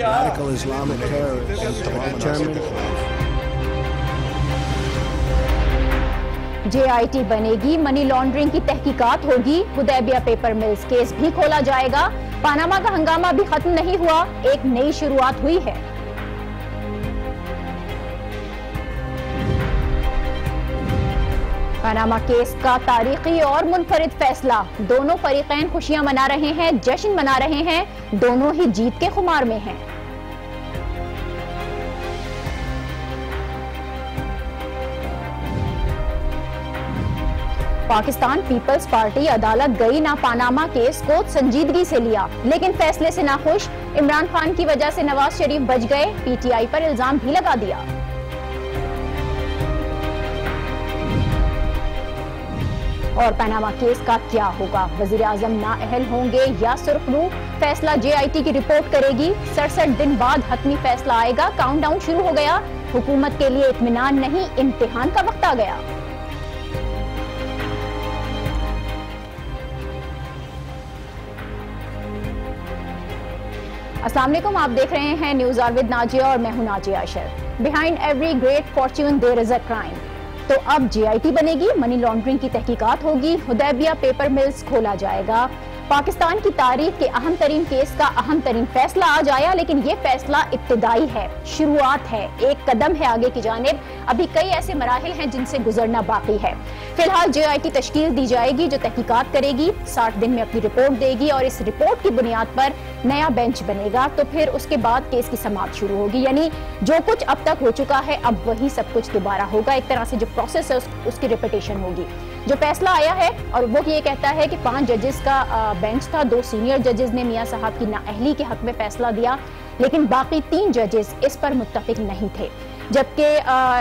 Radical Islamic terrorists determined. JIT बनेगी, money laundering की तहकीकात होगी, हुदैबिया पेपर मिल्स केस भी खोला जाएगा, पानामा का हंगामा भी खत्म नहीं हुआ, एक नई शुरुआत हुई है। पानामा केस का तारीखी और मुनफरिद फैसला, दोनों फरीकैन खुशियां मना रहे हैं, जश्न मना रहे हैं, दोनों ही जीत के खुमार में हैं। पाकिस्तान पीपल्स पार्टी अदालत गई ना, पानामा केस को संजीदगी से लिया, लेकिन फैसले से नाखुश, इमरान खान की वजह से नवाज शरीफ बच गए, PTI पर इल्जाम भी लगा दिया। और पनामा केस का क्या होगा, वजीर आजम नाअहल होंगे या सुर्खरू, फैसला JIT की रिपोर्ट करेगी, 67 दिन बाद हतमी फैसला आएगा, काउंटडाउन शुरू हो गया, हुकूमत के लिए इत्मीनान नहीं, इम्तिहान का वक्त आ गया। अस्सलाम वालेकुम, आप देख रहे हैं न्यूज आवर विद नाजिया और मैं हूं Nazia Ashar. Behind every great fortune there is a crime. तो अब JIT बनेगी, मनी लॉन्ड्रिंग की तहकीकात होगी, हुदैबिया पेपर मिल्स खोला जाएगा, पाकिस्तान की तारीख के अहम तरीन केस का अहम तरीन फैसला आज आया, लेकिन ये फैसला इब्तिदाई है, शुरुआत है, एक कदम है आगे की जानिब, अभी कई ऐसे मराहिल हैं जिनसे गुजरना बाकी है। फिलहाल JIT तश्कील दी जाएगी जो तहकीकात करेगी, 60 दिन में अपनी रिपोर्ट देगी और इस रिपोर्ट की बुनियाद पर नया बेंच बनेगा, तो फिर उसके बाद केस की समाप्त शुरू होगी। यानी जो कुछ अब तक हो चुका है अब वही सब कुछ दोबारा होगा, एक तरह से जो प्रोसेस है उसकी रिपीटेशन होगी। जो फैसला आया है और वो ये कहता है कि 5 जजेस का बेंच था, 2 सीनियर जजेस ने मियां साहब की नाअहली के हक में फैसला दिया, लेकिन बाकी 3 जजेस इस पर मुत्तफिक नहीं थे, जबकि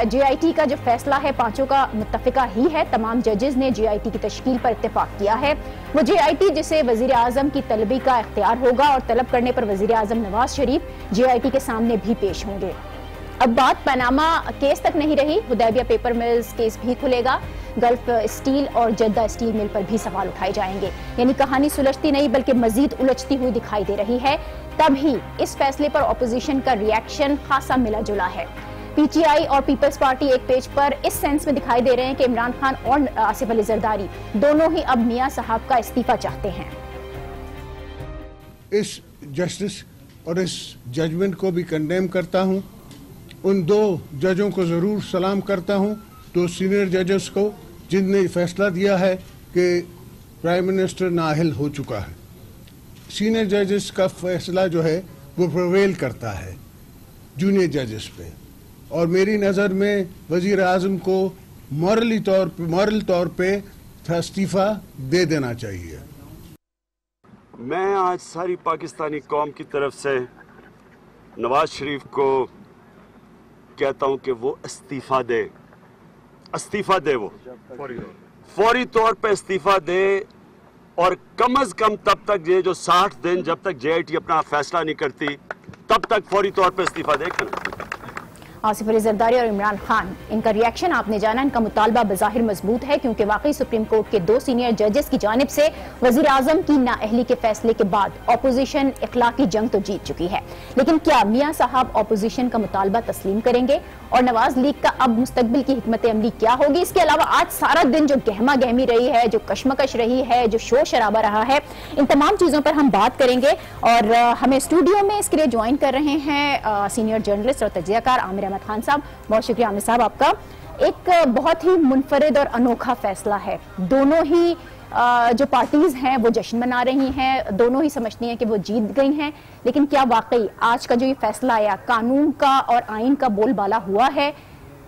JIT का जो फैसला है 5 का मुत्तफिका ही है। तमाम जजेस ने JIT की तश्कील पर इत्तेफाक किया है। वो JIT जिसे वजीर आजम की तलबी का इख्तियार होगा और तलब करने पर वजीर आजम नवाज शरीफ JIT के सामने भी पेश होंगे। अब बात पनामा केस तक नहीं रही, हुदैबिया पेपर मिल्स केस भी खुलेगा, गल्फ स्टील और जद्दा स्टील मिल पर भी सवाल उठाए जाएंगे। यानी कहानी सुलझती नहीं बल्कि मजीद उलझती हुई दिखाई दे रही है। तभी इस फैसले पर ऑपोजिशन का रिएक्शन खासा मिला जुला है। PTI और पीपल्स पार्टी एक पेज पर इस सेंस में दिखाई दे रहे हैं कि इमरान खान और आसिफ अली जरदारी दोनों ही अब मियां साहब का इस्तीफा चाहते हैं। इस जस्टिस और इस जजमेंट को भी कंडेम करता हूं, उन 2 जजों को जरूर सलाम करता हूं, 2 सीनियर जजेस को जिनने फैसला दिया है कि प्राइम मिनिस्टर नाअहल हो चुका है। सीनियर जजेस का फैसला जो है वो प्रिवेल करता है जूनियर जजेस पे, और मेरी नज़र में वजीर आजम को मॉरल तौर पे इस्तीफा दे देना चाहिए। मैं आज सारी पाकिस्तानी कौम की तरफ से नवाज शरीफ को कहता हूं कि वो इस्तीफा दे, वो फौरी तौर पे इस्तीफा दे, और कम अज कम तब तक ये जो 60 दिन जब तक JIT अपना फैसला नहीं करती तब तक फौरी तौर पे इस्तीफा दे। आसिफ अली जरदारी और इमरान खान, इनका रिएक्शन आपने जाना, इनका मुतालबा बज़ाहिर मजबूत है क्योंकि वाकई सुप्रीम कोर्ट के 2 सीनियर जजेस की जानिब से वजीर आजम की नाअहली के फैसले के बाद ऑपोजिशन इखलाकी जंग तो जीत चुकी है, लेकिन क्या मियां साहब ऑपोजिशन का मुतालबा तस्लीम करेंगे और नवाज लीग का अब मुस्तकबिल की हिकमत अमली क्या होगी? इसके अलावा आज सारा दिन जो गहमा गहमी रही है, जो कशमकश रही है, जो शोर शराबा रहा है, इन तमाम चीजों पर हम बात करेंगे। और हमें स्टूडियो में इसके लिए ज्वाइन कर रहे हैं सीनियर जर्नलिस्ट और तज्जियाकार आमिर अहमद खान साहब। बहुत शुक्रिया आमिर साहब आपका। एक बहुत ही मुनफरिद और अनोखा फैसला है, दोनों ही जो पार्टीज हैं वो जश्न मना रही हैं, दोनों ही समझती हैं कि वो जीत गई हैं, लेकिन क्या वाकई आज का जो ये फैसला आया कानून का और आइन का बोलबाला हुआ है?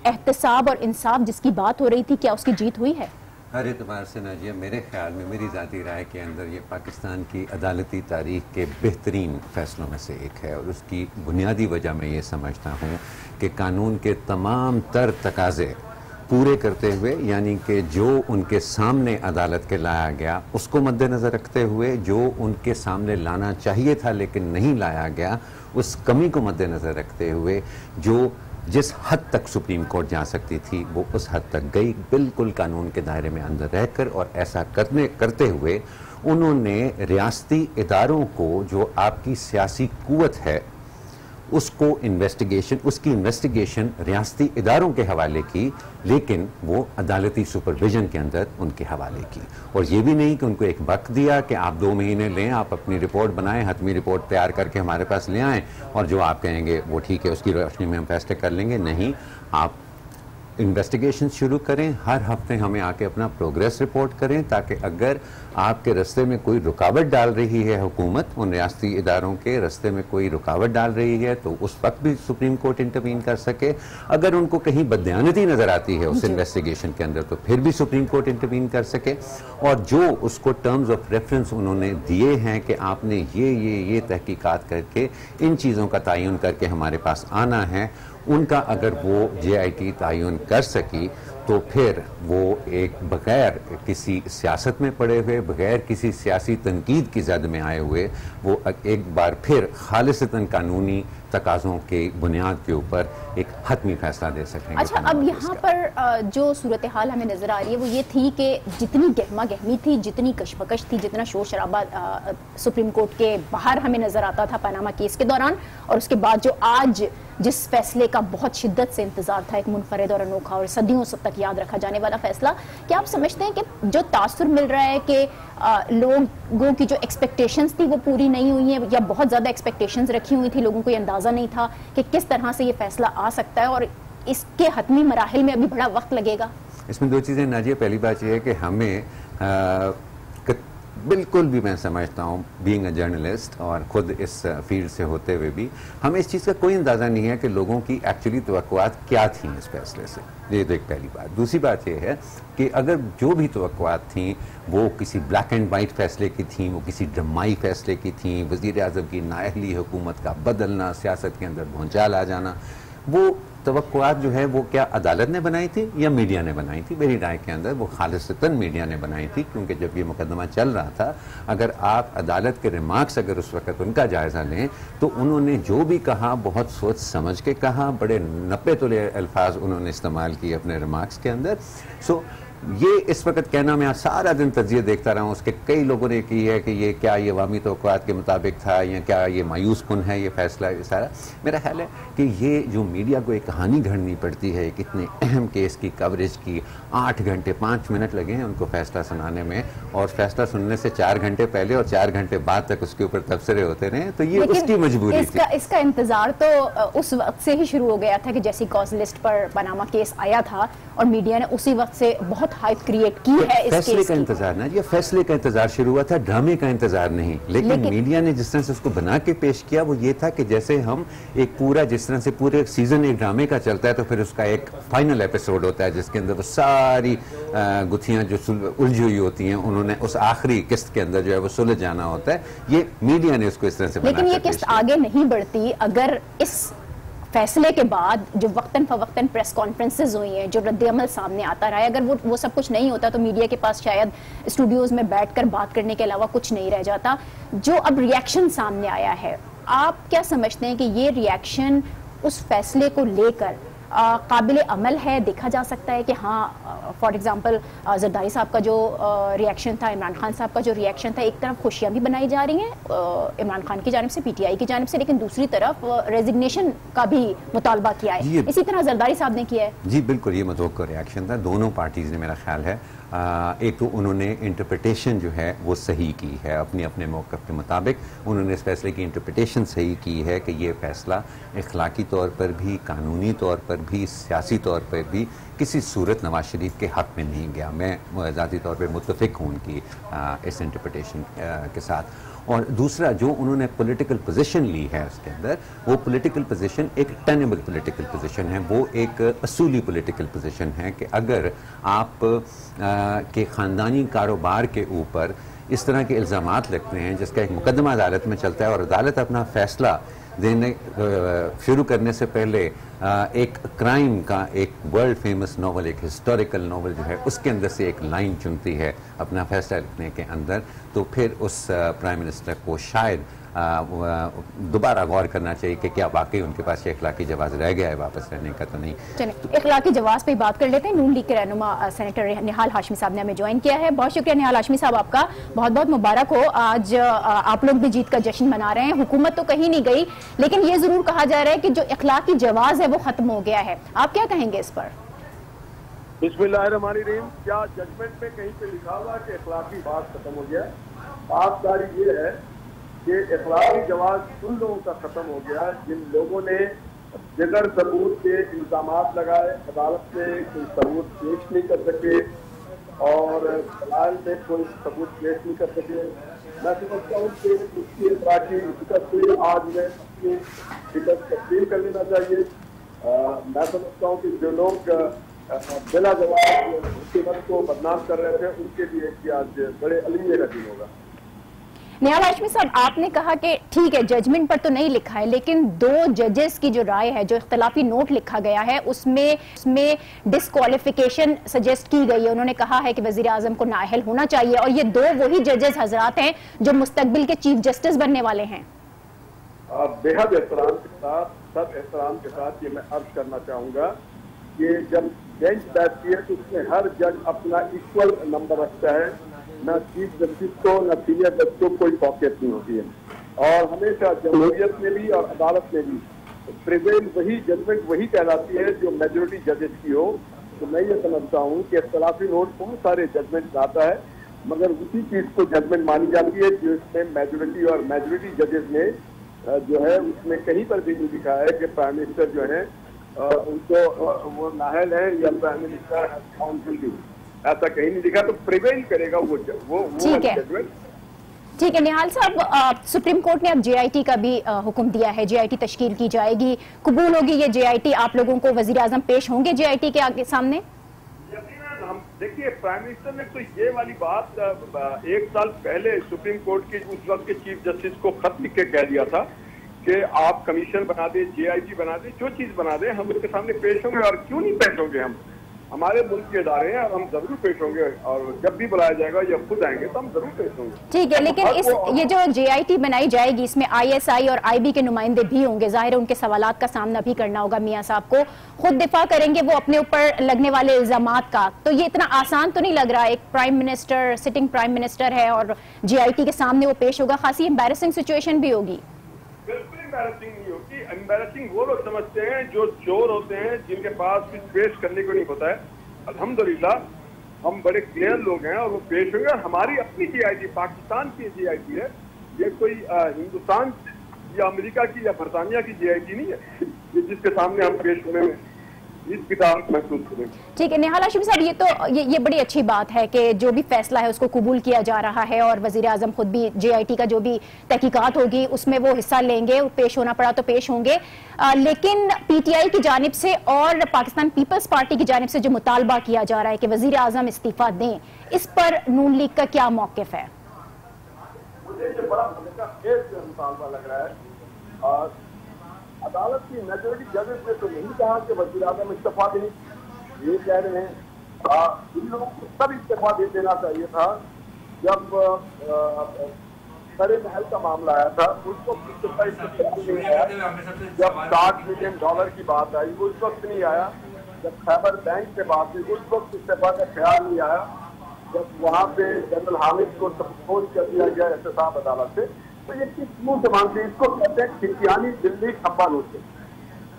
एहतसाब और इंसाफ जिसकी बात हो रही थी, क्या उसकी जीत हुई है? हर एतबार से नाजिया, मेरे ख्याल में, मेरी ज़ाती राय के अंदर ये पाकिस्तान की अदालती तारीख के बेहतरीन फ़ैसलों में से एक है, और उसकी बुनियादी वजह मैं ये समझता हूँ कि कानून के तमाम तर तकाज़े पूरे करते हुए, यानी कि जो उनके सामने अदालत के लाया गया उसको मद्देनज़र रखते हुए, जो उनके सामने लाना चाहिए था लेकिन नहीं लाया गया उस कमी को मद्देनज़र रखते हुए, जो जिस हद तक सुप्रीम कोर्ट जा सकती थी वो उस हद तक गई, बिल्कुल कानून के दायरे में अंदर रहकर, और ऐसा करते हुए उन्होंने रियासती इदारों को, जो आपकी सियासी कुव्वत है, उसकी इन्वेस्टिगेशन रियासती इदारों के हवाले की, लेकिन वो अदालती सुपरविजन के अंदर उनके हवाले की। और ये भी नहीं कि उनको एक वक्त दिया कि आप 2 महीने लें, आप अपनी रिपोर्ट बनाएं, हतमी रिपोर्ट तैयार करके हमारे पास ले आएं और जो आप कहेंगे वो ठीक है, उसकी रोशनी में हम फैसले कर लेंगे। नहीं, आप इन्वेस्टिगेशन शुरू करें, हर हफ्ते हमें आके अपना प्रोग्रेस रिपोर्ट करें, ताकि अगर आपके रास्ते में कोई रुकावट डाल रही है हुकूमत, उन रियासती इदारों के रास्ते में कोई रुकावट डाल रही है, तो उस वक्त भी सुप्रीम कोर्ट इंटरवीन कर सके। अगर उनको कहीं बदयानती नज़र आती है उस इन्वेस्टिगेशन के अंदर, तो फिर भी सुप्रीम कोर्ट इंटरवीन कर सके। और जो उसको टर्म्स ऑफ रेफरेंस उन्होंने दिए हैं कि आपने ये तहकीकात करके इन चीज़ों का तयन करके हमारे पास आना है, उनका अगर वो JIT तयन कर सकी, तो फिर वो एक बगैर किसी सियासत में पड़े हुए, बगैर किसी सियासी तनकीद की जद में आए हुए, वो एक बार फिर खालिसतन कानूनी तकाज़ों के बुनियाद के ऊपर एक हतमी फैसला दे सकेंगे। अच्छा, अब यहाँ पर जो सूरत हाल हमें नज़र आ रही है वो ये थी कि जितनी गहमा गहमी थी, जितनी कशमकश थी, जितना शोर शराबा सुप्रीम कोर्ट के बाहर हमें नज़र आता था पनामा केस के दौरान, और उसके बाद जो आज जिस फैसले का बहुत शिद्दत से इंतजार था, एक मुनफरिद और अनोखा और सदियों तक याद रखा जाने वाला फैसला, क्या आप समझते हैं कि जो तासुर मिल रहा है कि लोगों की जो एक्सपेक्टेशंस थी वो पूरी नहीं हुई हैं, या बहुत ज़्यादा एक्सपेक्टेशंस रखी हुई थी, लोगों को ये अंदाज़ा नहीं था कि किस तरह से ये फैसला आ सकता है और इसके हतमी मराहिल में अभी बड़ा वक्त लगेगा? इसमें 2 चीज़ें नाजिया, पहली बात यह है कि हमें बिल्कुल भी, मैं समझता हूँ बीइंग अ जर्नलिस्ट और ख़ुद इस फील्ड से होते हुए भी, हमें इस चीज़ का कोई अंदाज़ा नहीं है कि लोगों की एक्चुअली तवक्कुआत क्या थी इस फैसले से। ये तो एक पहली बात। दूसरी बात यह है कि अगर जो भी तवक्कुआत थी वो किसी ब्लैक एंड वाइट फैसले की थी, वो किसी ड्रामाई फैसले की थी, वज़ीर आज़म की नाअहली हुकूमत का बदलना, सियासत के अंदर भूंचाल आ जाना, वो तवक्कुआत जो है वो क्या अदालत ने बनाई थी या मीडिया ने बनाई थी? मेरी राय के अंदर वो खालिसतन मीडिया ने बनाई थी, क्योंकि जब ये मुकदमा चल रहा था, अगर आप अदालत के रिमार्क्स अगर उस वक्त उनका जायज़ा लें, तो उन्होंने जो भी कहा बहुत सोच समझ के कहा, बड़े नप्पे तुले अल्फाज उन्होंने इस्तेमाल किए अपने रिमार्क्स के अंदर। सो ये इस वक्त कहना, मैं सारा दिन तजिए देखता रहा हूँ, उसके कई लोगों ने की है कि ये क्या ये अवामी तवक्कुआत के मुताबिक था या क्या ये मायूस कुन है ये फैसला। ये सारा मेरा ख्याल है कि ये जो मीडिया को एक कहानी घड़नी पड़ती है, कितने अहम केस की कवरेज की, 8 घंटे 5 मिनट लगे हैं उनको फैसला सुनाने में, और फैसला सुनने से 4 घंटे पहले और 4 घंटे बाद तक उसके ऊपर तबसरे होते रहे, तो ये उसकी मजबूरी थी। इसका इंतजार तो उस वक्त से ही शुरू हो गया था कि जैसी कॉज लिस्ट पर पनामा केस आया था, और मीडिया ने उसी वक्त से बहुत हाइप क्रिएट की है इस फैसले का इंतजार ना, ये फैसले का इंतजार शुरू हुआ था, ड्रामे का इंतजार नहीं। लेकिन मीडिया ने जिस तरह से उसको बना के पेश किया वो ये था कि जैसे हम एक पूरा, जिस तरह से पूरे सीजन एक ड्रामे का चलता है, तो फिर उसका एक फाइनल एपिसोड होता है जिसके अंदर वो सारी गुत्थियां जो उलझी हुई होती हैं, उन्होंने उस आखिरी किस्त के अंदर जो है वो सुलझ जाना होता है। ये मीडिया ने उसको इस तरह से बना। लेकिन ये किस्त आगे नहीं बढ़ती अगर इस फैसले के बाद जो वक्तन फवक्तन प्रेस कॉन्फ्रेंसेज हुई हैं, जो रद्द-ए-अमल सामने आता रहा है, अगर वो सब कुछ नहीं होता तो मीडिया के पास शायद स्टूडियोज़ में बैठकर बात करने के अलावा कुछ नहीं रह जाता। जो अब रिएक्शन सामने आया है, आप क्या समझते हैं कि ये रिएक्शन उस फैसले को लेकर काबिल अमल है? देखा जा सकता है कि हाँ, फॉर एग्जांपल जरदारी साहब का जो रिएक्शन था, इमरान खान साहब का जो रिएक्शन था, एक तरफ खुशियां भी बनाई जा रही हैं इमरान खान की जानिब से, PTI की जानिब से, लेकिन दूसरी तरफ रेजिग्नेशन का भी मुतालबा किया है, इसी तरह जरदारी साहब ने किया है। जी बिल्कुल, ये मुतवक्किर रिएक्शन था दोनों पार्टीज़ ने, मेरा ख्याल है। एक तो उन्होंने इंटरप्रिटेशन जो है वो सही की है, अपने अपने मौक़िफ़ के मुताबिक उन्होंने इस फैसले की इंटरप्रिटेशन सही की है कि ये फ़ैसला इखलाकी तौर पर भी, कानूनी तौर पर भी, सियासी तौर पर भी किसी सूरत नवाज शरीफ के हक़ में नहीं गया। मैं ज़ाती तौर पर मुत्तफ़िक़ हूँ उनकी इस इंटरप्रिटेशन के साथ। और दूसरा जो उन्होंने पॉलिटिकल पोजीशन ली है उसके अंदर, वो पॉलिटिकल पोजीशन एक टेनेबल पॉलिटिकल पोजीशन है, वो एक असूली पॉलिटिकल पोजीशन है कि अगर आप के ख़ानदानी कारोबार के ऊपर इस तरह के इल्ज़ामात लगते हैं, जिसका एक मुकदमा अदालत में चलता है और अदालत अपना फ़ैसला देने शुरू करने से पहले एक क्राइम का एक वर्ल्ड फेमस नावल, एक हिस्टोरिकल नावल जो है उसके अंदर से एक लाइन चुनती है अपना फैसला लिखने के अंदर, तो फिर उस प्राइम मिनिस्टर को शायद दोबारा गौर करना चाहिए कि क्या वाकई उनके पास ये इखलाकी जवाज़ रह गया है वापस रहने का तो नहीं। चलिए इखलाकी जवाज़ पे बात कर लेते हैं। नून लीग के रहनुमा सेनेटर निहाल हाशमी साहब ने हमें ज्वाइन किया है। बहुत शुक्रिया निहाल हाशमी साहब, आपका बहुत बहुत मुबारक हो। आज आप लोग भी जीत का जश्न मना रहे हैं। हुकूमत तो कहीं नहीं गई, लेकिन ये जरूर कहा जा रहा है कि जो इखलाकी जवाज़ है वो खत्म हो गया है। आप क्या कहेंगे इस पर? बिस्मिल्लाहिर्रहमानिर्रहीम। क्या जजमेंट में कहीं पे लिखा हुआ कि इखलाकी बात खत्म हो गया? बात सारी ये है कि इखलाकी जवाब उन लोगों का खत्म हो गया जिन लोगों ने बगैर सबूत के इल्जामात लगाए, अदालत में कोई सबूत पेश नहीं कर सके और दलाल में कोई सबूत पेश नहीं कर सके। मैं समझता हूँ कि उसकी इखलाकी शिकस्त हुई, आज में अपनी शिकस्त तस्लीम कर लेना चाहिए। मैं समझता हूँ कि जो लोग बिला जवाब हुकूमत को बदनाम कर रहे थे उनके लिए आज बड़े अलविये का दिन होगा। निहाल हाशमी साहब, आपने कहा कि ठीक है जजमेंट पर तो नहीं लिखा है, लेकिन दो जजेस की जो राय है, जो इख्तलाफी नोट लिखा गया है, उसमें डिस्क्वालिफिकेशन सजेस्ट की गई है। उन्होंने कहा है कि वजीर आजम को नाअहल होना चाहिए और ये दो वही जजेस हजरात हैं जो मुस्तकबिल के चीफ जस्टिस बनने वाले हैं। बेहद एहतराम के साथ, सब एहतराम के साथ ये मैं अर्ज करना चाहूंगा कि जब बेंच बैठती है तो उसमें हर जज अपना इक्वल नंबर रखता है। न चीफ जस्टिस को न सीनियर जज को कोई पॉकेट नहीं होती है और हमेशा जमहूरियत में भी और अदालत में भी प्रिवेल वही जजमेंट वही कहलाती है जो मेजोरिटी जजेस की हो। तो मैं ये समझता हूँ कि इख्तलाफी नोट बहुत सारे जजमेंट आता है, मगर उसी चीज को जजमेंट मानी जाती है जिसमें मेजोरिटी और मेजोरिटी जजेस ने जो है उसमें कहीं पर भी नहीं लिखा है कि प्राइम मिनिस्टर जो है उनको वो नाहल है या प्राइम मिनिस्टर काउंसिल, ऐसा कहीं नहीं दिखा। तो प्रिवेल करेगा वो ठीक है। ठीक है निहाल साहब, सुप्रीम कोर्ट ने अब जेआईटी का भी हुक्म दिया है, जेआईटी तश्कील की जाएगी, कबूल होगी ये जेआईटी? आप लोगों को वजीर आजम पेश होंगे जेआईटी के आगे सामने? हम देखिए, प्राइम मिनिस्टर ने तो ये वाली बात 1 साल पहले सुप्रीम कोर्ट के उस वक्त के चीफ जस्टिस को खत लिख के कह दिया था कि आप कमीशन बना दे, जेआईटी बना दे, जो चीज बना दे हम उसके सामने पेश होंगे। और क्यों नहीं पेश होंगे? हम हमारे मुल्क के इदारे हैं और हम जरूर पेश होंगे और जब भी बुलाया जाएगा या खुद आएंगे तो हम जरूर पेश होंगे। ठीक है, लेकिन ये जो जेआईटी बनाई जाएगी इसमें आईएसआई और आईबी के नुमाइंदे भी होंगे। जाहिर है उनके सवालात का सामना भी करना होगा। मियां साहब को खुद दिफा करेंगे वो अपने ऊपर लगने वाले इल्जामात का। तो ये इतना आसान तो नहीं लग रहा। एक prime minister, sitting prime minister है और जेआईटी के सामने वो पेश होगा। खासी एम्बैरेसिंग सिचुएशन भी होगी। बिल्कुल एम्बैरेसिंग नहीं होती। एम्बैरेसिंग वो लोग समझते हैं जो चोर होते हैं, जिनके पास कुछ पेश करने को नहीं होता है। अल्हम्दुलिल्लाह हम बड़े क्लियर लोग हैं और वो पेश होंगे। हमारी अपनी जेआईटी पाकिस्तान की जेआईटी है, ये कोई हिंदुस्तान या अमेरिका की या बरतानिया की जेआईटी नहीं है जिसके सामने हम पेश होने में महसूस करें। ठीक है निहाल हाशमी साहब, ये बड़ी अच्छी बात है कि जो भी फैसला है उसको कबूल किया जा रहा है और वजीर आजम खुद भी जेआईटी का जो भी तहकीकात होगी उसमें वो हिस्सा लेंगे, पेश होना पड़ा तो पेश होंगे। लेकिन पीटीआई की जानिब से और पाकिस्तान पीपल्स पार्टी की जानिब से जो मुतालबा किया जा रहा है कि वजीर आजम इस्तीफा दें, इस पर नून लीग का क्या मौकिफ है? मुझे ये बड़ा मुतालबा लग रहा है और अदालत की मेजोरिटी जजेस ने तो नहीं कहा कि वज़ीर आज़म इस्तीफा दें। ये कह रहे हैं इन लोगों को तब इस्तीफा दे देना चाहिए था जब सरे महल का मामला आया था। उसको इस्तीफा नहीं आया। जब $60 मिलियन की बात आई उस वक्त नहीं आया। जब खैबर बैंक पे बात हुई उस वक्त इस्तीफा का ख्याल नहीं आया। जब वहाँ पे जनरल हामिद को सपोज कर दिया गया एहतसाब अदालत से, तो ये किस मुंह से मानते हैं? इसको कहते हैं खिड़कियानी दिल्ली खंबा नोट।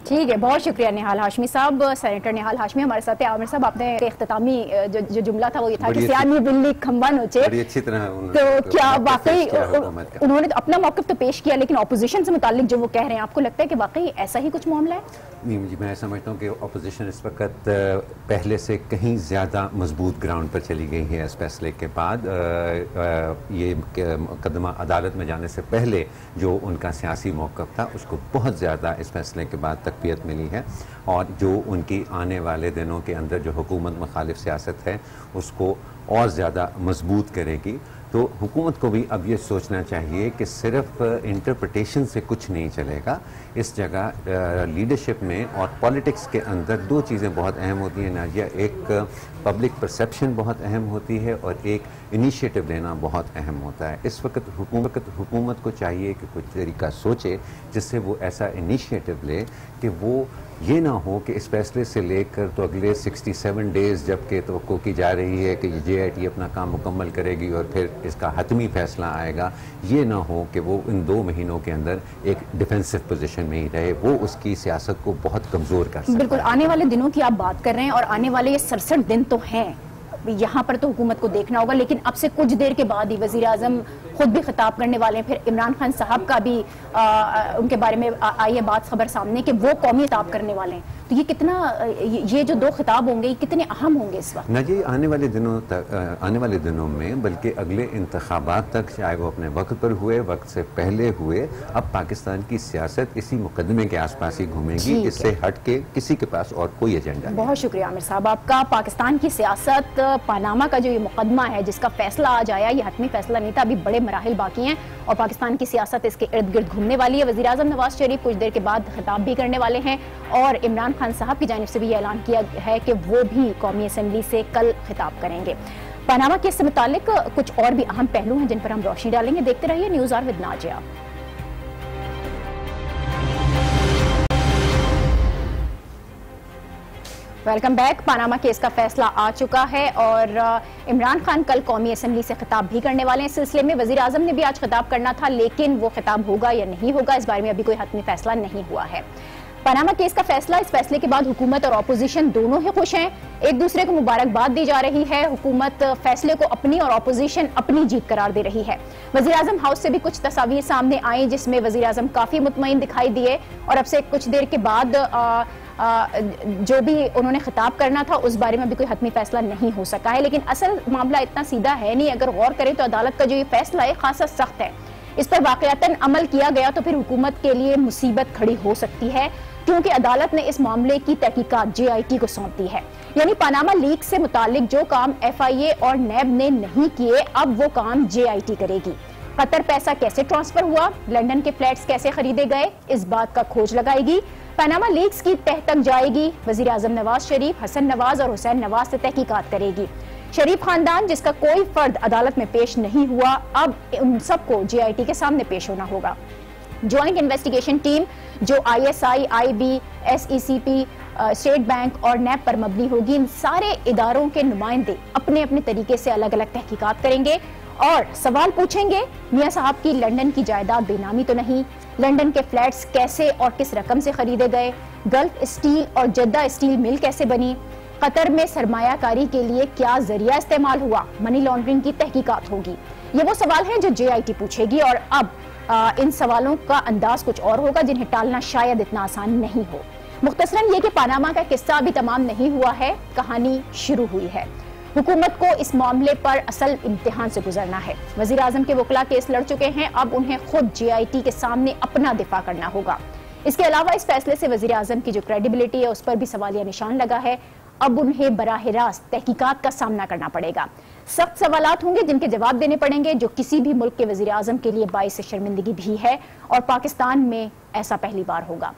ठीक है, बहुत शुक्रिया निहाल हाशमी साहब। सेनेटर निहाल हाशमी हमारे साथ है। आमिर साहब, आपने इख्तितामी जो जुमला था वो ये था कि सियानी बिल्ली खंबा नोचे, बड़ी अच्छी तरह तो क्या वाकई उन्होंने तो अपना मौक़िफ़ तो पेश किया, लेकिन अपोजिशन से मुताल्लिक जो वो कह रहे हैं, आपको लगता है कि वाकई ऐसा ही कुछ मामला है? नहीं, मैं समझता हूँ कि अपोजिशन इस वक्त पहले से कहीं ज़्यादा मजबूत ग्राउंड पर चली गई है। इस फैसले के बाद ये मुकदमा अदालत में जाने से पहले जो उनका सियासी मौक़िफ़ था उसको बहुत ज़्यादा इस फैसले के बाद तक़वियत मिली है और जो उनकी आने वाले दिनों के अंदर जो हुकूमत मुखालिफ सियासत है उसको और ज़्यादा मजबूत करेगी। तो हुकूमत को भी अब ये सोचना चाहिए कि सिर्फ इंटरप्रिटेशन से कुछ नहीं चलेगा। इस जगह लीडरशिप में और पॉलिटिक्स के अंदर दो चीज़ें बहुत अहम होती हैं नाजिया, एक पब्लिक परसेप्शन बहुत अहम होती है और एक इनिशिएटिव लेना बहुत अहम होता है। इस वक्त हुकूमत को चाहिए कि कुछ तरीका सोचे जिससे वो ऐसा इनिशिएटिव ले कि वो ये ना हो कि इस फैसले से लेकर तो अगले 67 डेज़ जबकि तवक्को की जा रही है कि JIT अपना काम मुकम्मल करेगी और फिर इसका हतमी फैसला आएगा, ये ना हो कि वो इन 2 महीनों के अंदर एक डिफेंसिव पोजीशन में ही रहे, वो उसकी सियासत को बहुत कमज़ोर कर सकता है। बिल्कुल, आने वाले दिनों की आप बात कर रहे हैं और आने वाले ये 67 दिन तो हैं, यहाँ पर तो हुकूमत को देखना होगा, लेकिन अब से कुछ देर के बाद ही वज़ीर आज़म खुद भी खिताब करने वाले हैं, फिर इमरान खान साहब का भी उनके बारे में आई है बात खबर सामने कि वो कौमी खिताब करने वाले हैं। तो ये कितना, ये जो 2 खिताब होंगे ये कितने अहम होंगे इस वक्त? ना जी, आने वाले दिनों में बल्कि अगले इंतखाबात तक, चाहे वो अपने वक्त पर हुए, वक्त से पहले हुए, अब पाकिस्तान की सियासत इसी मुकदमे के आसपास ही घूमेगी, इससे हट के किसी के पास और कोई एजेंडा नहीं। बहुत शुक्रिया आमिर साहब आपका। पाकिस्तान की सियासत, पनामा का जो ये मुकदमा है जिसका फैसला आज आया, ये हतमी फैसला नहीं था, अभी बड़े मराहिल बाकी हैं और पाकिस्तान की सियासत इसके इर्द गिर्द घूमने वाली है। वज़ीर आज़म नवाज शरीफ कुछ देर के बाद खिताब भी करने वाले हैं और इमरान खान साहब की जानिब से भी ये ऐलान किया है कि वो भी कौमी असम्बली से कल खिताब करेंगे। पनामा केस से मुतालिक कुछ और भी अहम पहलू हैं जिन पर हम रोशनी डालेंगे। देखते रहिए news hour with Nazia. Welcome back. Panama case का फैसला आ चुका है और इमरान खान कल कौमी असम्बली से खिताब भी करने वाले हैं। इस सिलसिले में वज़ीर आज़म ने भी आज खिताब करना था, लेकिन वो खिताब होगा या नहीं होगा इस बारे में अभी कोई हतमी फैसला नहीं हुआ है। पनामा केस का फैसला, इस फैसले के बाद हुकूमत और अपोजिशन दोनों ही खुश हैं, एक दूसरे को मुबारकबाद दी जा रही है। हुकूमत फैसले को अपनी और अपोजिशन अपनी जीत करार दे रही है। वज़ीर आज़म हाउस से भी कुछ तस्वीर सामने आई जिसमें वज़ीर आज़म काफी मुतमईन दिखाई दिए और अब से कुछ देर के बाद जो भी उन्होंने खिताब करना था उस बारे में भी कोई हतमी फैसला नहीं हो सका है। लेकिन असल मामला इतना सीधा है नहीं, अगर गौर करें तो अदालत का जो ये फैसला है खासा सख्त है। इस पर वाकयातन अमल किया गया तो फिर हुकूमत के लिए मुसीबत खड़ी हो सकती है, क्योंकि अदालत ने इस मामले की तहकीकात JIT को सौंप दी है। यानी पनामा लीक से मुतालिक जो काम FIA और NAB ने नहीं किए, अब वो काम JIT करेगी। कतर पैसा कैसे ट्रांसफर हुआ, लंदन के फ्लैट्स कैसे खरीदे गए, इस बात का खोज लगाएगी। पनामा लीक्स की तह तक जाएगी। वज़ीर आज़म नवाज शरीफ, हसन नवाज और हुसैन नवाज से तहकीकात करेगी। शरीफ खानदान जिसका कोई फर्द अदालत में पेश नहीं हुआ, अब उन सबको JIT के सामने पेश होना होगा। ज्वाइंट इन्वेस्टिगेशन टीम जो ISI, IB, SECP, state bank और NAB पर मबनी होगी, इन सारे इदारों के नुमाइंदे अपने अपने तरीके से अलग अलग तहकीकात करेंगे और सवाल पूछेंगे, मियां साहब की लंदन की जायदाद बेनामी तो नहीं, लंदन के फ्लैट्स कैसे और किस रकम से खरीदे गए, गल्फ स्टील और जद्दा स्टील मिल कैसे बनी, कतर में सरमायाकारी के लिए क्या जरिया इस्तेमाल हुआ, मनी लॉन्ड्रिंग की तहकीकात होगी। ये वो सवाल हैं जो JIT पूछेगी और अब इन सवालों का अंदाज कुछ और होगा जिन्हें टालना शायद इतना आसान नहीं हो। मुख्तसरन ये कि पनामा का किस्सा अभी तमाम नहीं हुआ है, कहानी शुरू हुई है। हुकूमत को इस मामले पर असल इम्तिहान से गुजरना है। वज़ीर आज़म के वकला केस लड़ चुके हैं, अब उन्हें खुद JIT के सामने अपना दिफा करना होगा। इसके अलावा इस फैसले से वज़ीर आज़म की जो क्रेडिबिलिटी है उस पर भी सवालिया निशान लगा है। अब उन्हें बराह रास्त तहकीकात का सामना करना पड़ेगा। सख्त सवालात होंगे जिनके जवाब देने पड़ेंगे, जो किसी भी मुल्क के वज़ीर आज़म के लिए बाइस शर्मिंदगी भी है और पाकिस्तान में ऐसा पहली बार होगा।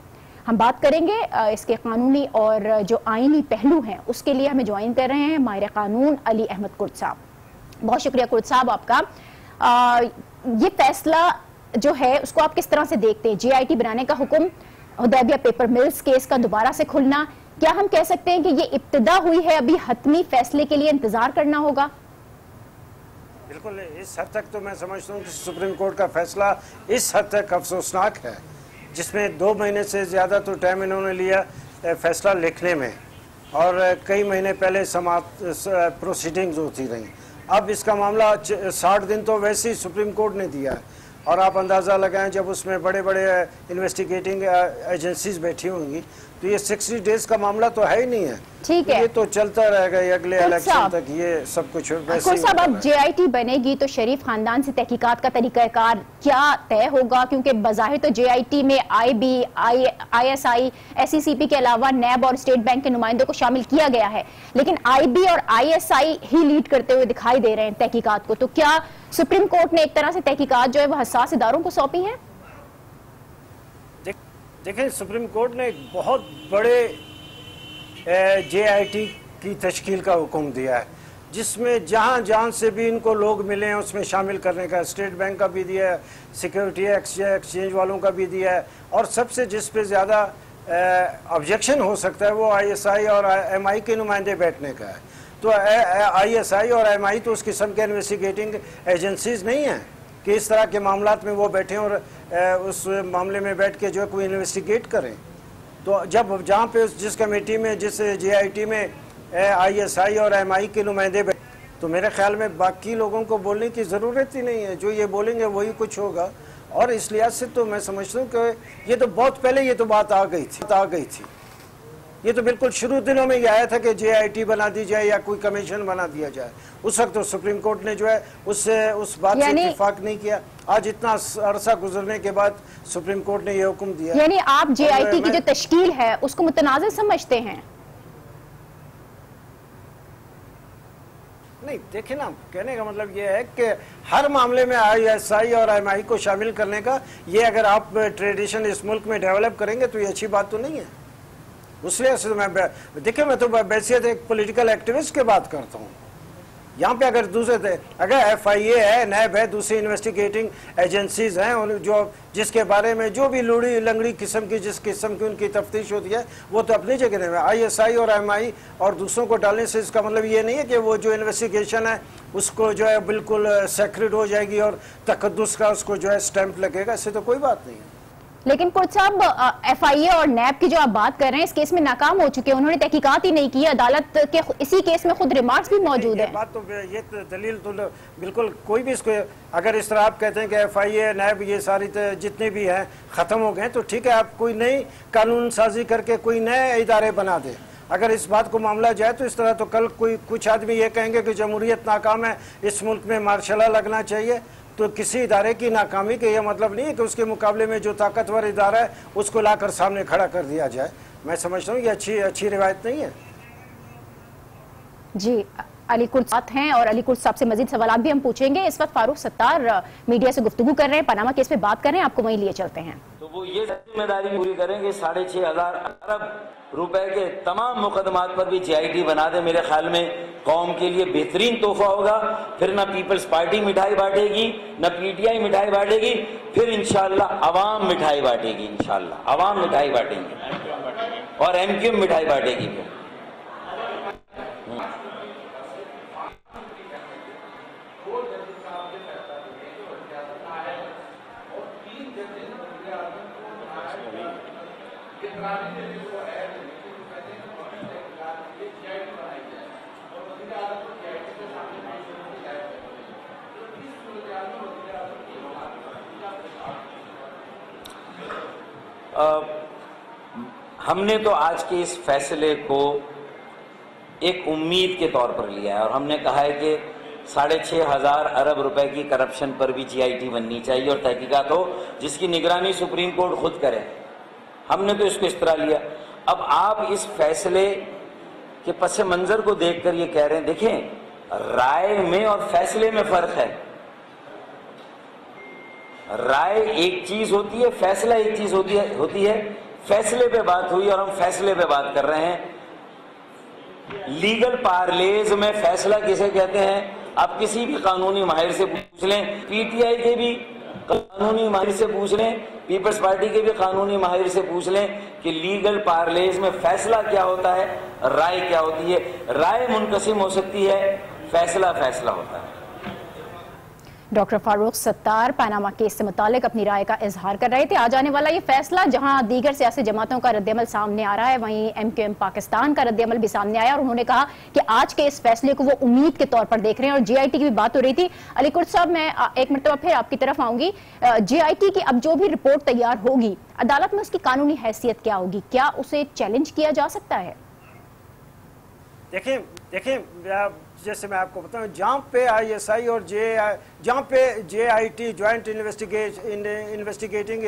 हम बात करेंगे इसके कानूनी और जो आईनी पहलू हैं उसके लिए हमें ज्वाइन कर रहे हैं माहिर कानून अली अहमद कुर्द साहब। बहुत शुक्रिया कुर्द साहब आपका। ये फैसला जो है उसको आप किस तरह से देखते हैं? JIT बनाने का हुक्म, हुदैबिया पेपर मिल्स केस का दोबारा से खुलना, क्या हम कह सकते हैं कि ये इब्तिदा हुई है, अभी हतमी फैसले के लिए इंतजार करना होगा? बिल्कुल, इस हद तक तो मैं समझता हूँ कि सुप्रीम कोर्ट का फैसला इस हद तक अफसोसनाक है, जिसमें 2 महीने से ज़्यादा तो टाइम इन्होंने लिया फैसला लिखने में और कई महीने पहले प्रोसीडिंग्स होती रहीं। अब इसका मामला 60 दिन तो वैसे ही सुप्रीम कोर्ट ने दिया है और आप अंदाज़ा लगाएं जब उसमें बड़े बड़े इन्वेस्टिगेटिंग एजेंसीज बैठी होंगी तो ये 60 डेज का मामला तो है ही नहीं है। ठीक है, ये तो चलता रहेगा अगले इलेक्शन तक, ये सब कुछ वैसे ही साहब। अब JIT बनेगी तो शरीफ खानदान से तहकीकात का तरीकाकार क्या तय होगा? क्योंकि बज़ाहिर तो JIT में IB, ISI, SECP के अलावा NAB और स्टेट बैंक के नुमाइंदों को शामिल किया गया है, लेकिन IB और ISI ही लीड करते हुए दिखाई दे रहे हैं तहकीकात को। तो क्या सुप्रीम कोर्ट ने एक तरह से तहकीकात जो है वो हसास इदारों को सौंपी है। देखिए, सुप्रीम कोर्ट ने एक बहुत बड़े JIT की तश्कील का हुक्म दिया है, जिसमें जहां से भी इनको लोग मिले हैं उसमें शामिल करने का स्टेट बैंक का भी दिया है, सिक्योरिटी एक्सचेंज वालों का भी दिया है, और सबसे जिस पे ज़्यादा ऑब्जेक्शन हो सकता है वो ISI और MI के नुमाइंदे बैठने का है। तो ISI और MI तो उस किस्म के इन्वेस्टिगेटिंग एजेंसीज नहीं हैं कि इस तरह के मामलात में वो बैठें और उस मामले में बैठ के जो है कोई इन्वेस्टिगेट करें। तो जब जहाँ पे जिस कमेटी में जिस JIT में ISI और MI के नुमाइंदे बैठे, तो मेरे ख्याल में बाकी लोगों को बोलने की ज़रूरत ही नहीं है, जो ये बोलेंगे वही कुछ होगा। और इस लिहाज से तो मैं समझता हूँ कि ये तो बहुत पहले ये तो बात आ गई थी। ये तो बिल्कुल शुरू दिनों में ये आया था कि JIT बना दी जाए या कोई कमीशन बना दिया जाए। उस वक्त तो सुप्रीम कोर्ट ने जो है उस बात से इत्तेफाक नहीं किया। आज इतना अरसा गुजरने के बाद सुप्रीम कोर्ट ने ये हुक्म दिया। यानी आप JIT की जो तश्कील है उसको मुतनाज़िर समझते हैं? नहीं, देखिए ना, कहने का मतलब ये है कि हर मामले में ISI और MI को शामिल करने का ये अगर आप ट्रेडिशन इस मुल्क में डेवलप करेंगे तो ये अच्छी बात तो नहीं है। उस लिहाज से मैं देखिए, मैं तो बैसियत एक पॉलिटिकल एक्टिविस्ट की बात करता हूँ। यहाँ पे अगर अगर FIA है, NAB है, दूसरी इन्वेस्टिगेटिंग एजेंसीज हैं, और जिसके बारे में जो भी लूड़ी लंगड़ी किस्म की जिस किस्म की उनकी तफ्तीश होती है वो तो अपनी जगह में। ISI और MI और दूसरों को डालने से इसका मतलब ये नहीं है कि वो जो इन्वेस्टिगेशन है उसको जो है बिल्कुल सेक्रेट हो जाएगी और तकद्दुस का उसको जो है स्टैंप लगेगा। इससे तो कोई बात नहीं है। लेकिन कुर्द साहब, FIA और NAB की जो आप बात कर रहे हैं इस केस में नाकाम हो चुके हैं, उन्होंने तहकीकात ही नहीं की। अदालत के इसी केस में खुद रिमार्क्स भी मौजूद है। बात तो ये तो दलील तो बिल्कुल कोई भी इसको, अगर इस तरह आप कहते हैं कि FIA NAB ये सारी जितने भी हैं ख़त्म हो गए तो ठीक है, आप कोई नई कानून साजी करके कोई नए इदारे बना दें। अगर इस बात को मामला जाए तो इस तरह तो कल कुछ आदमी ये कहेंगे कि जमहूरियत नाकाम है, इस मुल्क में मार्शल लॉ लगना चाहिए। तो किसी इदारे की नाकामी के ये मतलब नहीं है कि उसके मुकाबले में जो ताकतवर इदारा है उसको लाकर सामने खड़ा कर दिया जाए। मैं समझता हूँ ये अच्छी रिवायत नहीं है। जी, अली कुर्द साथ हैं और अली कुर्द साहब से मजीद सवाल भी हम पूछेंगे। इस वक्त फारूक सत्तार मीडिया से गुफ्तगू कर रहे हैं, पनामा केस पे बात कर रहे हैं, आपको वहीं लिए चलते हैं। तो वो ये जिम्मेदारी पूरी करेंगे 6,500 अरब रुपए के तमाम मुकदमात पर भी JIT बना दे। मेरे ख्याल में कौम के लिए बेहतरीन तोहफा होगा। फिर ना पीपल्स पार्टी मिठाई बांटेगी, ना PTI मिठाई बांटेगी, फिर इंशाल्लाह अवाम मिठाई बांटेगी। इंशाल्लाह अवाम मिठाई बांटेंगे और MQM मिठाई बांटेगी। फिर हमने तो आज के इस फैसले को एक उम्मीद के तौर पर लिया है और हमने कहा है कि 6,500 अरब रुपए की करप्शन पर भी JIT बननी चाहिए और तहकीकात हो जिसकी निगरानी सुप्रीम कोर्ट खुद करे। हमने तो इसको इस तरह लिया। अब आप इस फैसले के पस मंजर को देखकर ये कह रहे हैं, देखें राय में और फैसले में फर्क है। राय एक चीज होती है, फैसला एक चीज होती है। फैसले पे बात हुई और हम फैसले पे बात कर रहे हैं। लीगल पार्लेज में फैसला किसे कहते हैं? आप किसी भी कानूनी माहिर से पूछ लें, PTI के भी कानूनी माहिर से पूछ लें, पीपल्स पार्टी के भी कानूनी माहिर से पूछ लें कि लीगल पार्लेज में फैसला क्या होता है, राय क्या होती है। राय मुनकसिम हो सकती है, फैसला फैसला होता है। Doctor Farooq Sattar Panama case से मुतालिक अपनी राय का इजहार कर रहे थे। आज आने वाला ये फैसला जहां दीगर सियासी जमातों का रद्दअमल सामने आ रहा है, वहीं MQM पाकिस्तान का रद्दअमल भी सामने आया और उन्होंने कहा कि आज के इस फैसले को वो उम्मीद के तौर पर देख रहे हैं। और JIT की भी बात हो रही थी। अली कुर्द साहब, मैं एक मरतबा फिर आपकी तरफ आऊंगी। JIT की अब जो भी रिपोर्ट तैयार होगी, अदालत में उसकी कानूनी हैसियत क्या होगी? क्या उसे चैलेंज किया जा सकता है? देखिए जैसे मैं आपको बताऊं, जहाँ पे ISI और जहाँ पे JIT ज्वाइंट इन्वेस्टिगेटिंग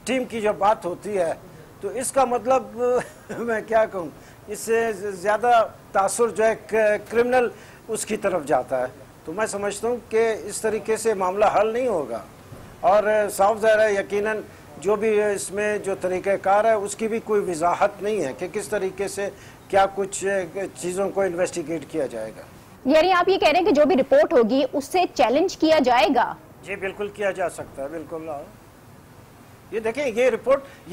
टीम की जो बात होती है, तो इसका मतलब मैं क्या कहूँ, इससे ज़्यादा तासुर जो है क्रिमिनल उसकी तरफ जाता है। तो मैं समझता हूँ कि इस तरीके से मामला हल नहीं होगा। और साफ ज़ाहिर है यकीनन जो भी इसमें जो तरीक़ाकार है उसकी भी कोई वजाहत नहीं है कि किस तरीके से क्या कुछ चीज़ों को इन्वेस्टिगेट किया जाएगा। यानी आप ये कह रहे हैं कि जो भी रिपोर्ट होगी उससे चैलेंज किया जाएगा? जी बिल्कुल किया जा सकता है, बिल्कुल। ये देखें, ये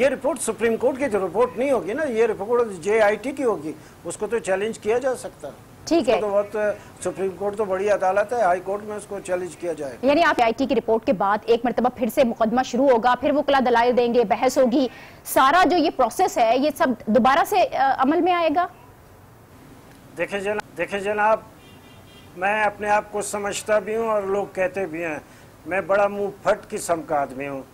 रिपोर्ट सुप्रीम कोर्ट की जो रिपोर्ट नहीं होगी ना, ये रिपोर्ट JIT की होगी, उसको तो चैलेंज किया जा सकता है। ठीक है, तो बहुत सुप्रीम कोर्ट तो बड़ी अदालत है, हाई कोर्ट में उसको चैलेंज किया जाएगा। यानी आप JIT की रिपोर्ट के बाद एक मरतबा फिर से मुकदमा शुरू होगा, फिर वो वकला दलाइल देंगे, बहस होगी, सारा जो ये प्रोसेस है ये सब दोबारा से अमल में आएगा? देखिए जनाब, मैं अपने आप को समझता भी हूँ और लोग कहते भी हैं मैं बड़ा मुंह फट किस्म का आदमी हूँ।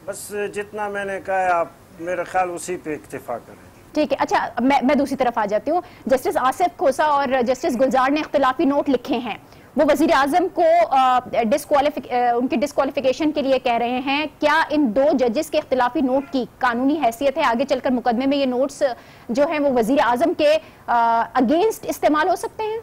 बस जितना मैंने कहा आप मेरा ख्याल उसी पे इक्तिफा करें। ठीक है, अच्छा मैं दूसरी तरफ आ जाती हूँ। जस्टिस आसिफ खोसा और जस्टिस गुलजार ने इख्तिलाफी नोट लिखे हैं, वो वजीर आजम को उनकी डिस्क्वालिफिकेशन के लिए कह रहे हैं। क्या इन दो जजेस के इख्तिलाफी नोट की कानूनी हैसियत है? आगे चलकर मुकदमे में ये नोट्स जो हैं वो वजीर आजम के अगेंस्ट इस्तेमाल हो सकते हैं?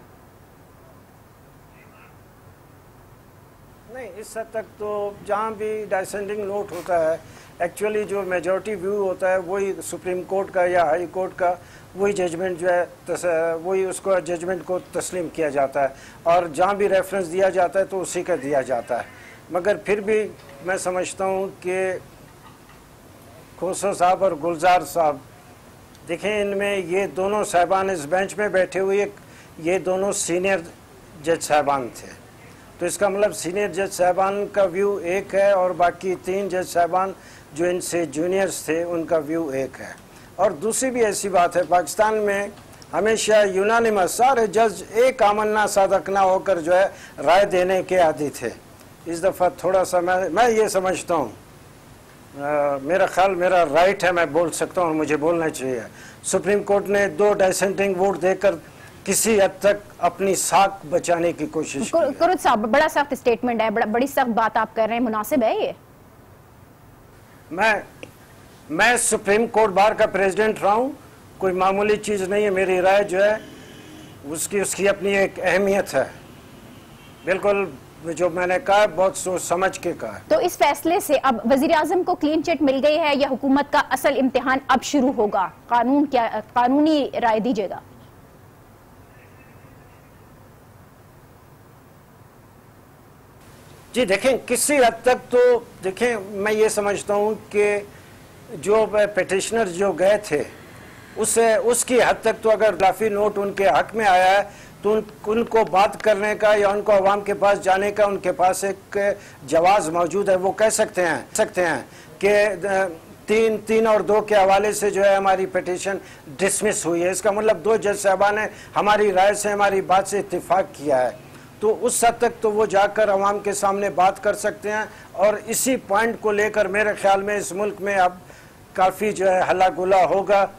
नहीं, इस हद तक तो जहाँ भी डाइसेंडिंग नोट होता है, एक्चुअली जो मेजॉरिटी व्यू होता है वही सुप्रीम कोर्ट का या हाई कोर्ट का, वही जजमेंट जो है वही उसको जजमेंट को तस्लीम किया जाता है और जहाँ भी रेफरेंस दिया जाता है तो उसी का दिया जाता है। मगर फिर भी मैं समझता हूँ कि खोसा साहब और गुलजार साहब, देखें इनमें ये दोनों साहबान इस बेंच में बैठे हुए ये दोनों सीनियर जज साहबान थे, तो इसका मतलब सीनियर जज साहबान का व्यू एक है और बाकी 3 जज साहबान जो इनसे जूनियर्स थे उनका व्यू एक है। और दूसरी भी ऐसी बात है, पाकिस्तान में हमेशा यूनानिमस सारे जज एक आमन्ना सादकना होकर जो है राय देने के आदी थे। इस दफ़ा थोड़ा सा मैं ये समझता हूँ, मेरा ख्याल मेरा राइट है, मैं बोल सकता हूँ और मुझे बोलना चाहिए। सुप्रीम कोर्ट ने 2 डिसेंटिंग वोट देकर किसी हद तक अपनी साख बचाने की कोशिश की। कुरुद साहब, बड़ा सख्त स्टेटमेंट है, बड़ी सख्त बात आप कर रहे हैं, मुनासिब है ये? मैं सुप्रीम कोर्ट बार का प्रेसिडेंट रहा हूँ, कोई मामूली चीज़ नहीं है। मेरी राय जो है उसकी अपनी एक अहमियत है। बिल्कुल जो मैंने कहा बहुत सोच समझ के कहा। तो इस फैसले से अब वजीर आजम को क्लीन चिट मिल गई है या हुकूमत का असल इम्तिहान अब शुरू होगा? कानूनी राय दीजिएगा। जी देखें, किसी हद तक तो देखें मैं ये समझता हूँ कि जो पिटिशनर जो गए थे उसकी हद तक तो अगर इख्तिलाफी नोट उनके हक में आया है तो उनको बात करने का या उनको अवाम के पास जाने का उनके पास एक जवाज़ मौजूद है। वो कह सकते हैं कि 3 और 2 के हवाले से जो है हमारी पिटिशन डिसमिस हुई है। इसका मतलब 2 जज साहबान ने हमारी राय से हमारी बात से इत्तेफाक किया है, तो उस हद तक तो वो जाकर अवाम के सामने बात कर सकते हैं। और इसी पॉइंट को लेकर मेरे ख्याल में इस मुल्क में अब काफ़ी जो है हल्ला गुला होगा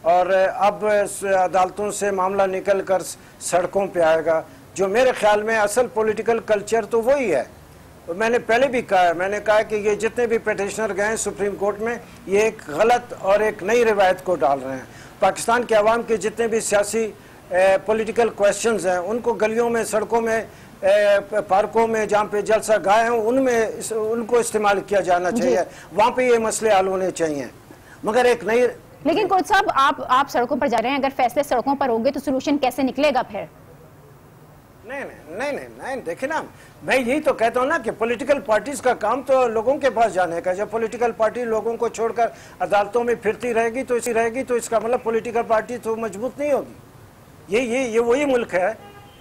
और अब अदालतों से मामला निकल कर सड़कों पे आएगा। जो मेरे ख्याल में असल पॉलिटिकल कल्चर तो वही है। तो मैंने पहले भी कहा है, मैंने कहा कि ये जितने भी पिटिशनर गए हैं सुप्रीम कोर्ट में ये एक गलत और एक नई रिवायत को डाल रहे हैं। पाकिस्तान के अवाम के जितने भी सियासी पॉलिटिकल क्वेश्चंस हैं उनको गलियों में, सड़कों में, पार्कों में जहाँ पे जलसा गाए हैं उनमें उनको इस्तेमाल किया जाना चाहिए, वहाँ पे ये मसले हल होने चाहिए। मगर एक नई लेकिन कोच साहब आप सड़कों पर जा रहे हैं, अगर फैसले सड़कों पर होंगे तो सोल्यूशन कैसे निकलेगा फिर? नहीं देखिए ना, मैं यही तो कहता हूँ ना कि पॉलिटिकल पार्टीज का काम तो लोगों के पास जाने का। जब पॉलिटिकल पार्टी लोगों को छोड़कर अदालतों में फिरती रहेगी तो इसका मतलब पॉलिटिकल पार्टी तो मजबूत नहीं होगी। ये वही मुल्क है,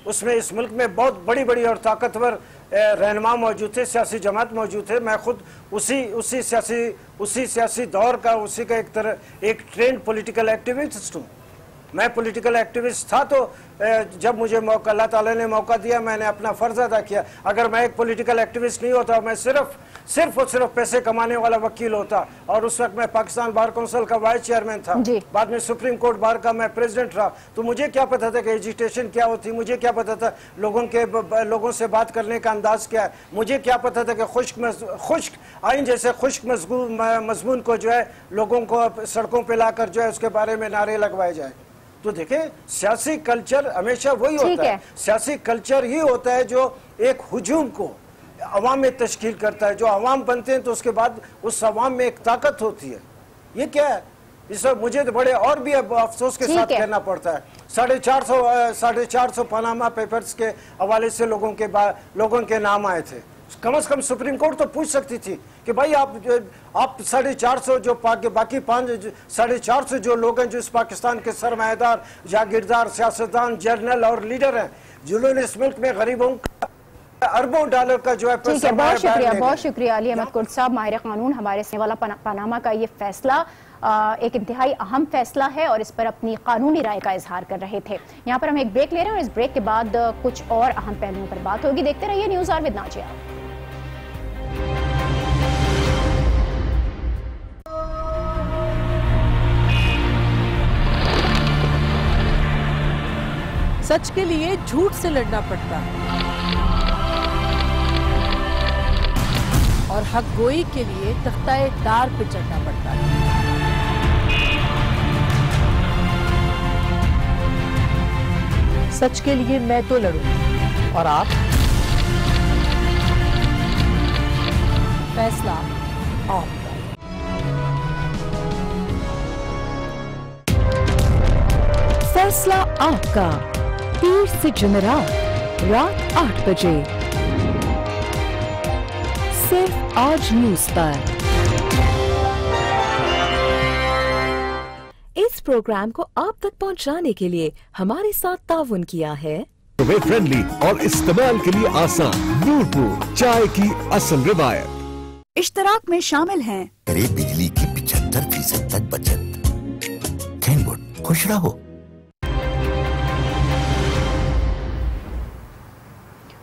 उसमें इस मुल्क में बहुत बड़ी और ताकतवर रहनुमा मौजूद थे, सियासी जमात मौजूद थे। मैं खुद उसी सियासी दौर का एक ट्रेंड पॉलिटिकल एक्टिविस्ट हूँ। मैं पॉलिटिकल एक्टिविस्ट था तो जब मुझे मौका अल्लाह ताला ने मौका दिया मैंने अपना फ़र्ज अदा किया। अगर मैं एक पॉलिटिकल एक्टिविस्ट नहीं होता, मैं सिर्फ और सिर्फ पैसे कमाने वाला वकील होता, और उस वक्त मैं पाकिस्तान बार काउंसिल का वाइस चेयरमैन था, बाद में सुप्रीम कोर्ट बार का मैं प्रेसिडेंट रहा, तो मुझे क्या पता था कि एजिटेशन क्या होती, मुझे क्या पता था लोगों से बात करने का अंदाज क्या है, मुझे क्या पता था कि खुश्क आइन जैसे खुश्क मजमून को जो है लोगों को सड़कों पर लाकर जो है उसके बारे में नारे लगवाए जाए। तो देखें सियासी कल्चर हमेशा वही होता है, सियासी कल्चर ही होता है जो एक हुजूम को अवाम में तश्कील करता है। जो अवाम बनते हैं तो उसके बाद उस अवाम में एक ताकत होती है। ये क्या है, इस मुझे तो बड़े और भी अफसोस के साथ कहना पड़ता है, 450 पनामा पेपर्स के हवाले से लोगों के नाम आए थे। कम से कम सुप्रीम कोर्ट तो पूछ सकती थी कि भाई आप 450 जो बाकी 450 जो लोग हैं जो इस पाकिस्तान के सरमाएदार, जागीरदार, सियासतदान, जर्नल और लीडर हैं, जिन्होंने इस मुल्क में गरीबों का अरबों डॉलर का जो है ठीक है, बहुत शुक्रिया अली अहमद कुर्द साहब, माहिर कानून। हमारे से वाला पनामा का ये फैसला एक इंतहाई अहम फैसला है और इस पर अपनी कानूनी राय का इजहार कर रहे थे। यहाँ पर हम एक ब्रेक ले रहे हैं और इस ब्रेक के बाद कुछ और अहम पहलुओं पर बात होगी। देखते रहिए न्यूज़ आवर विद नाजिया। सच के लिए झूठ से लड़ना पड़ता है और हक गोई के लिए तख्ताए दार पे चढ़ना पड़ता है। सच के लिए मैं तो लड़ूंगी और आप? फैसला आपका। फैसला आपका, पीर से जुमेरात रात 8 बजे सिर्फ आज न्यूज पर। इस प्रोग्राम को आप तक पहुंचाने के लिए हमारे साथ ताउन किया है फ्रेंडली और इस्तेमाल के लिए आसान नूरपुर चाय की असल रिवायत। इश्तराक में शामिल हैं करे बिजली की 75% तक बचत। थैंक गॉड, खुश रहो।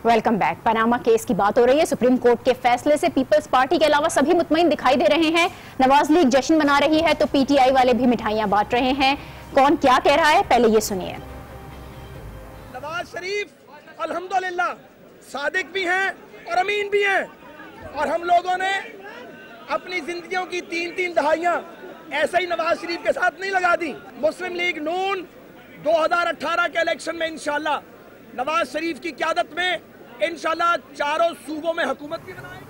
Welcome back. पनामा केस की बात हो रही है। सुप्रीम कोर्ट के फैसले से पीपल्स पार्टी के अलावा सभी मुतमईन दिखाई दे रहे हैं। नवाज लीग जश्न मना रही है तो पीटीआई वाले भी मिठाइयां बांट रहे हैं। कौन क्या कह रहा है, पहले ये सुनिए। नवाज शरीफ अल्हम्दुलिल्लाह सादिक भी हैं और अमीन भी हैं, और हम लोगों ने अपनी जिंदगियों की 3-3 दहाइयां ऐसे ही नवाज शरीफ के साथ नहीं लगा दी। मुस्लिम लीग नून 2018 के इलेक्शन में इंशाल्लाह नवाज शरीफ की क़यादत में इंशाल्लाह चारों सूबों में हुकूमत भी बनाएगी।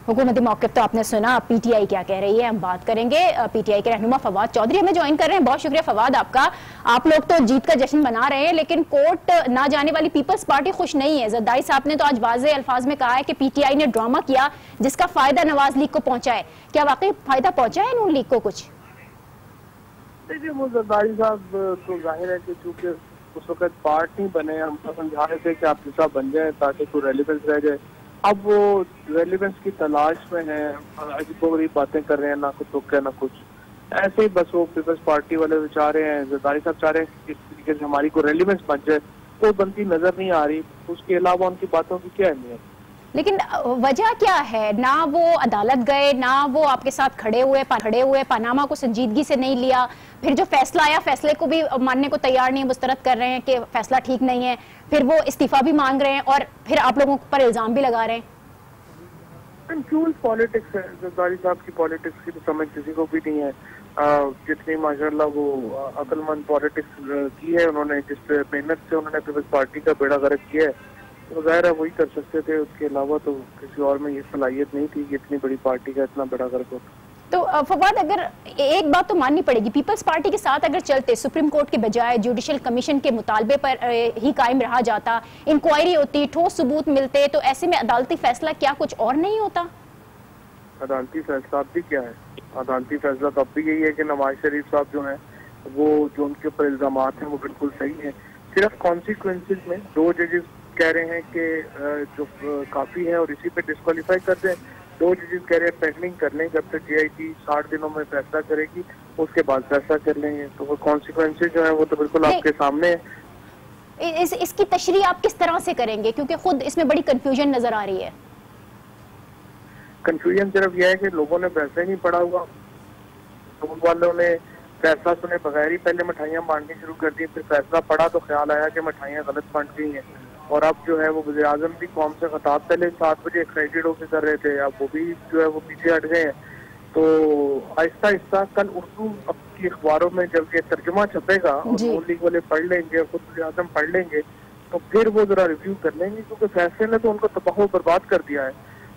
हुकूमती मौक़िफ़ तो आपने सुना, पीटीआई क्या कह रही है हम बात करेंगे। पीटीआई के रहनुमा फवाद चौधरी हमें ज्वाइन कर रहे हैं। बहुत शुक्रिया फवाद आपका। आप लोग तो जीत का जश्न मना रहे हैं, लेकिन कोर्ट ना जाने वाली पीपल्स पार्टी खुश नहीं है। जरदारी साहब ने तो आज वाज़े अल्फाज में कहा है कि पीटीआई ने ड्रामा किया जिसका फायदा नवाज लीग को पहुंचा है। क्या वाकई फायदा पहुंचा है नून लीग को कुछ? देखिए जरदारी साहब तो जाहिर है कि चूंकि उस वक्त पार्ट नहीं बने, हम तो समझा रहे थे कि आप हिस्सा बन जाए ताकि कोई रेलिवेंस रह जाए। अब वो रेलिवेंस की तलाश में है, अजीबोगरीब बातें कर रहे हैं, ना कुछ तुक है ना कुछ। ऐसे ही बस वो पीपल्स पार्टी वाले चाह रहे हैं, जरदारी साहब चाह रहे हैं कि इस तरीके से हमारी कोई रेलिवेंस बन जाए, वो बनती नजर नहीं आ रही। उसके अलावा उनकी बातों की क्या अहमियत? लेकिन वजह क्या है? ना वो अदालत गए, ना वो आपके साथ खड़े हुए पनामा को संजीदगी से नहीं लिया। फिर जो फैसला आया, फैसले को भी मानने को तैयार नहीं, मुस्तरद कर रहे हैं कि फैसला ठीक नहीं है। फिर वो इस्तीफा भी मांग रहे हैं और फिर आप लोगों पर इल्जाम भी लगा रहे हैं। कंफ्यूज पॉलिटिक्स है। जरदारी साहब की पॉलिटिक्स की तो समझ किसी को भी नहीं है। जितनी माशाल्लाह वो अक्लमंद पॉलिटिक्स की है उन्होंने, जिस मेहनत से उन्होंने पीपल्स पार्टी का बेड़ा गर्क किया है, तो ज़ाहिर है वही कर सकते थे। उसके अलावा तो किसी और में ये सलाहियत नहीं थी कि इतनी बड़ी पार्टी का इतना बड़ा गर्क होता। तो फवाद, अगर एक बात तो माननी पड़ेगी, पीपल्स पार्टी के साथ अगर चलते, सुप्रीम कोर्ट के बजाय जुडिशल कमीशन के मुतालबे पर ही कायम रहा जाता, इंक्वायरी होती, ठोस सबूत मिलते, तो ऐसे में अदालती फैसला क्या कुछ और नहीं होता? अदालती फैसला अब भी क्या है? अदालती फैसला तो अब भी यही है कि नवाज शरीफ साहब जो है वो जो उनके ऊपर इल्जामात हैं वो बिल्कुल सही है। सिर्फ कॉन्सिक्वेंसेज में 2 जजेस कह रहे हैं कि जो काफी है और इसी पे डिस्क्वालीफाई कर दें। 2 जजेस कह रहे हैं पेंडिंग कर लें, जब तक जीआईटी 60 दिनों में फैसला करेगी उसके बाद फैसला कर लेंगे। तो वो कॉन्सिक्वेंसेज जो है वो तो बिल्कुल आपके सामने है। इसकी तशरीह आप किस तरह से करेंगे, क्योंकि खुद इसमें बड़ी कंफ्यूजन नजर आ रही है। कंफ्यूजन सिर्फ यह है कि लोगों ने पैसे नहीं पड़ा हुआ, लोगों वालों ने फैसला सुने बगैर ही पहले मिठाइयाँ बांटनी शुरू कर दी, फिर फैसला पड़ा तो ख्याल आया कि मिठाइयाँ गलत बांट गई हैं। और अब जो है वो वज़ीर आज़म भी कौम से खिताब पहले 7 बजे एक्साइटेड होकर कर रहे थे, अब वो भी जो है वो पीछे हट गए हैं। तो आहिस्ता आहिस्ता कल उर्दू की अखबारों में जब ये तर्जुमा छपेगा और नून लीग वाले पढ़ लेंगे, खुद आजम पढ़ लेंगे, तो फिर वो जरा रिव्यू कर लेंगे, क्योंकि फैसले ने तो उनको तबाह बर्बाद कर दिया है।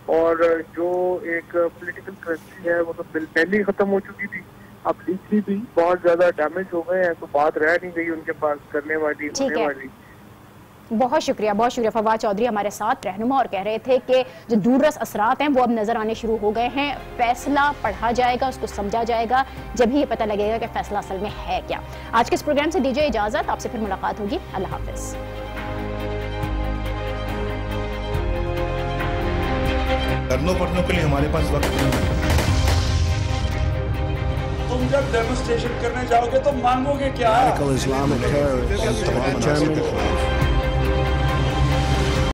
और जो एक पॉलिटिकल करेंसी है वो तो पहले ही खत्म हो चुकी थी, अब लीगली भी बहुत ज्यादा डैमेज हो गए हैं, तो बात रह नहीं गई उनके पास करने वाली, होने वाली। बहुत शुक्रिया फवाद चौधरी हमारे साथ रहनुमा, और कह रहे थे कि जो दूररस असरात हैं वो अब नजर आने शुरू हो गए हैं। फैसला पढ़ा जाएगा, उसको समझा जाएगा, जब ही ये पता लगेगा कि फैसला असल में है क्या। आज के इस प्रोग्राम से दीजिए इजाजत, आपसे फिर मुलाकात होगी। अल्लाह हाफिज। करनों पढ़ने के लिए हमारे पास वक्त नहीं है। तुम जब डेमोन्स्ट्रेशन करने जाओगे तो मांगोगे क्या? Islamic terrorists determined